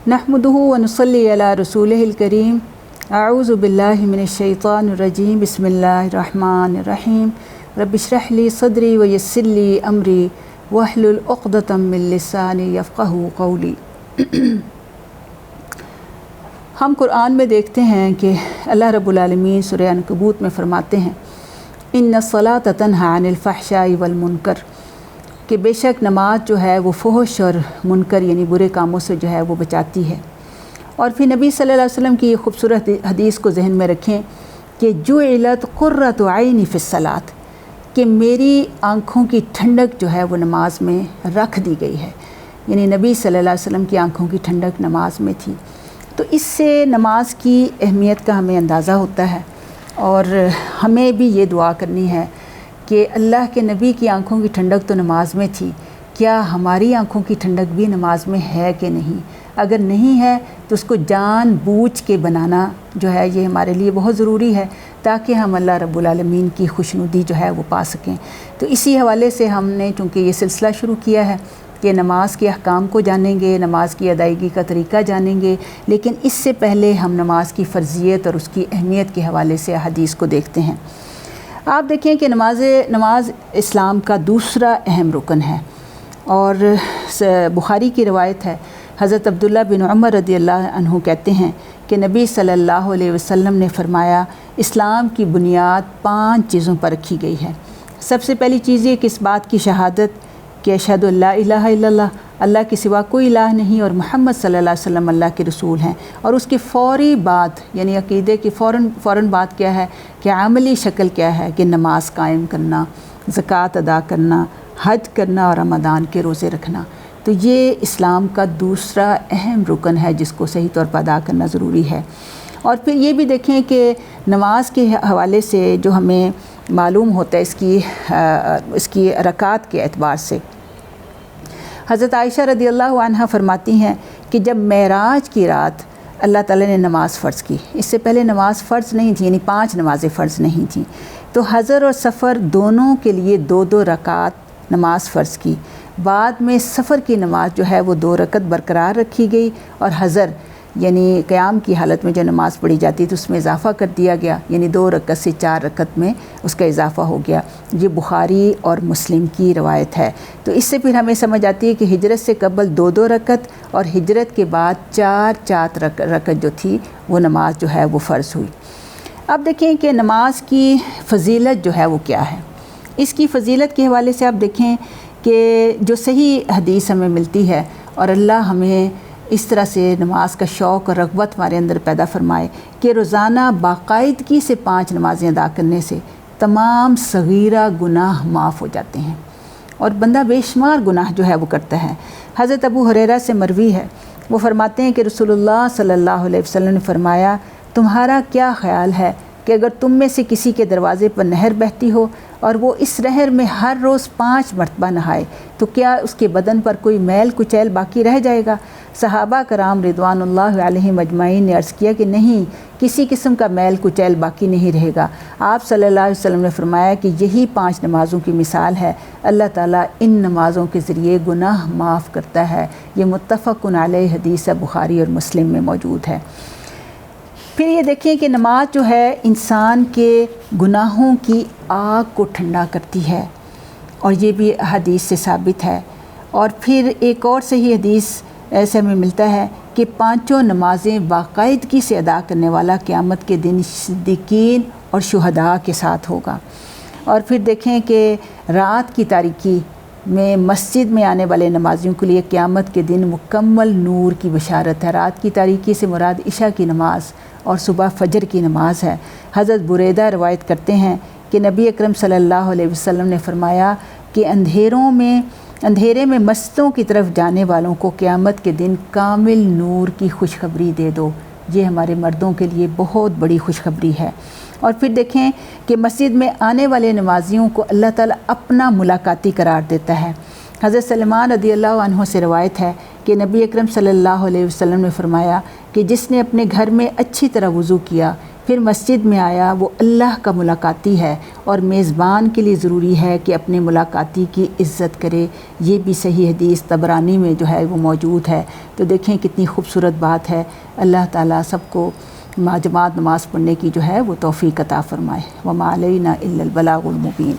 नहमदुहु व नुसल्ली अला रसूलिहिल करीम। अऊज़ु बिल्लाहि मिनश शैतानिर रजीम। बिस्मिल्लाहिर रहमानिर रहीम। रब्बि इश्रह ली सदरी व यस्सिर ली अमरी वहलुल उक़दतम मिन लिसानी यफ़क़हू क़ौली। हम कुरान में देखते हैं कि अल्लाह रब्बुल आलमीन सूरह अनकबूत में फ़रमाते हैं, इन्नस्सलात तन्हा अनिल फ़हशाई वल मुनकर, कि बेशक नमाज जो है वो फ़हश और मुनकर यानी बुरे कामों से जो है वो बचाती है। और फिर नबी सल्लल्लाहु अलैहि वसल्लम की खूबसूरत हदीस को जहन में रखें कि जुइलत क़ुर्रतु ऐनी फ़िस्सलात, कि मेरी आँखों की ठंडक जो है वो नमाज में रख दी गई है। यानी नबी सल्लल्लाहु अलैहि वसल्लम की आँखों की ठंडक नमाज में थी। तो इससे नमाज की अहमियत का हमें अंदाज़ा होता है। और हमें भी ये दुआ करनी है कि अल्लाह के नबी की आँखों की ठंडक तो नमाज में थी, क्या हमारी आँखों की ठंडक भी नमाज में है कि नहीं। अगर नहीं है तो उसको जानबूझ के बनाना जो है ये हमारे लिए बहुत ज़रूरी है, ताकि हम अल्लाह रब्बुल आलमीन की खुशनुदी जो है वो पा सकें। तो इसी हवाले से हमने चूँकि ये सिलसिला शुरू किया है कि नमाज के अहकाम को जानेंगे, नमाज की अदायगी का तरीका जानेंगे, लेकिन इससे पहले हम नमाज की फ़र्ज़ियत और उसकी अहमियत के हवाले से हदीस को देखते हैं। आप देखें कि नमाज इस्लाम का दूसरा अहम रुकन है। और बुखारी की रवायत है, हज़रत अब्दुल्ला बिन उमर रदियल्लाहु अन्हु कहते हैं कि नबी सल्लल्लाहु अलैहि वसल्लम ने फ़रमाया, इस्लाम की बुनियाद 5 चीज़ों पर रखी गई है। सबसे पहली चीज़ ये कि इस बात की शहादत कि अशहदु अल्ला इलाहा इल्लल्लाह, अल्लाह के सिवा कोई इलाह नहीं, और मोहम्मद सल्लल्लाहु अलैहि वसल्लम अल्लाह के रसूल हैं। और उसके फ़ौरी बाद यानी अक़ीदे की फ़ौरन बात क्या है कि अमली शक्ल क्या है कि नमाज कायम करना, ज़कात अदा करना, हज करना और रमज़ान के रोज़े रखना। तो ये इस्लाम का दूसरा अहम रुकन है जिसको सही तौर पर अदा करना ज़रूरी है। और फिर ये भी देखें कि नमाज के हवाले से जो हमें मालूम होता है इसकी रकात के एतबार से, हज़रत आयशा रदियल्लाहु अन्हा फरमाती हैं कि जब मेराज की रात अल्लाह ताला ने नमाज़ फ़र्ज़ की, इससे पहले नमाज़ फ़र्ज़ नहीं थी, यानी 5 नमाज़ें फ़र्ज़ नहीं थी, तो हज़र और सफ़र दोनों के लिए 2-2 रकात नमाज़ फ़र्ज़ की। बाद में सफ़र की नमाज जो है वो 2 रकत बरकरार रखी गई, और हज़र यानी क़याम की हालत में जो नमाज़ पढ़ी जाती तो उसमें इजाफ़ा कर दिया गया, यानी 2 रकत से 4 रकत में उसका इजाफ़ा हो गया। ये बुखारी और मुस्लिम की रवायत है। तो इससे फिर हमें समझ आती है कि हिजरत से कबल 2-2 रकत और हिजरत के बाद 4-4 रकत जो थी वो नमाज जो है वो फ़र्ज़ हुई। अब देखें कि नमाज की फ़जीलत जो है वो क्या है। इसकी फ़जीलत के हवाले से आप देखें कि जो सही हदीस हमें मिलती है, और अल्लाह हमें इस तरह से नमाज का शौक़ और रग़बत हमारे अंदर पैदा फ़रमाए कि रोज़ाना बाकायदगी से 5 नमाज़ें अदा करने से तमाम सगीरा गुनाह माफ़ हो जाते हैं, और बंदा बेशुमार गुनाह जो है वो करता है। हज़रत अबू हुरैरा से मरवी है, वो फ़रमाते हैं कि रसूलुल्लाह सल्लल्लाहु अलैहि वसल्लम ने फ़रमाया, तुम्हारा क्या ख़याल है कि अगर तुम में से किसी के दरवाज़े पर नहर बहती हो और वो इस नहर में हर रोज़ 5 मरतबा नहाए, तो क्या उसके बदन पर कोई मैल कुचैल बाकी रह जाएगा। सहाबा कराम रिदवानुल्लाह अलैहिम अजमाइन ने अर्ज़ किया कि नहीं, किसी किस्म का मैल कुचैल बाकी नहीं रहेगा। आप सल्लल्लाहु अलैहि वसल्लम ने फ़रमाया कि यही 5 नमाज़ों की मिसाल है। अल्लाह ताला इन नमाज़ों के ज़रिए गुनाह माफ़ करता है। ये मुत्तफ़क़ुन अलैह हदीस है, बुखारी और मुस्लिम में मौजूद है। फिर ये देखिए कि नमाज जो है इंसान के गुनाहों की आग को ठंडा करती है, और ये भी हदीस से साबित है। और फिर एक और सही हदीस ऐसे हमें मिलता है कि 5 नमाज़ें बाकायदगी से अदा करने वाला क़यामत के दिन सिद्दीकीन और शुहदा के साथ होगा। और फिर देखें कि रात की तारीकी में मस्जिद में आने वाले नमाजियों के लिए क़यामत के दिन मुकम्मल नूर की बशारत है। रात की तारीकी से मुराद इशा की नमाज़ और सुबह फ़जर की नमाज़ है। हज़रत बुरैदा रवायत करते हैं कि नबी अकरम सल्लल्लाहु अलैहि वसल्लम ने फ़रमाया कि अंधेरे में मस्जिदों की तरफ जाने वालों को क़यामत के दिन कामिल नूर की खुशखबरी दे दो। ये हमारे मर्दों के लिए बहुत बड़ी खुशखबरी है। और फिर देखें कि मस्जिद में आने वाले नमाजियों को अल्लाह ताला अपना मुलाकाती करार देता है। हज़रत सलमान रदियल्लाहु अन्हु से रवायत है कि नबी अकरम सल्लल्लाहु अलैहि वसल्लम ने फ़रमाया कि जिसने अपने घर में अच्छी तरह वज़ू किया, پھر مسجد میں آیا، وہ اللہ کا ملاقاتی ہے، اور میزبان کے لیے ضروری ہے کہ اپنے ملاقاتی کی عزت کرے۔ یہ بھی صحیح حدیث طبرانی میں جو ہے وہ موجود ہے۔ تو دیکھیں کتنی خوبصورت بات ہے۔ اللہ تعالیٰ سب کو جماعت نماز پڑھنے کی جو ہے وہ توفیق عطا فرمائے۔ وما علینا الا البلاغ المبین۔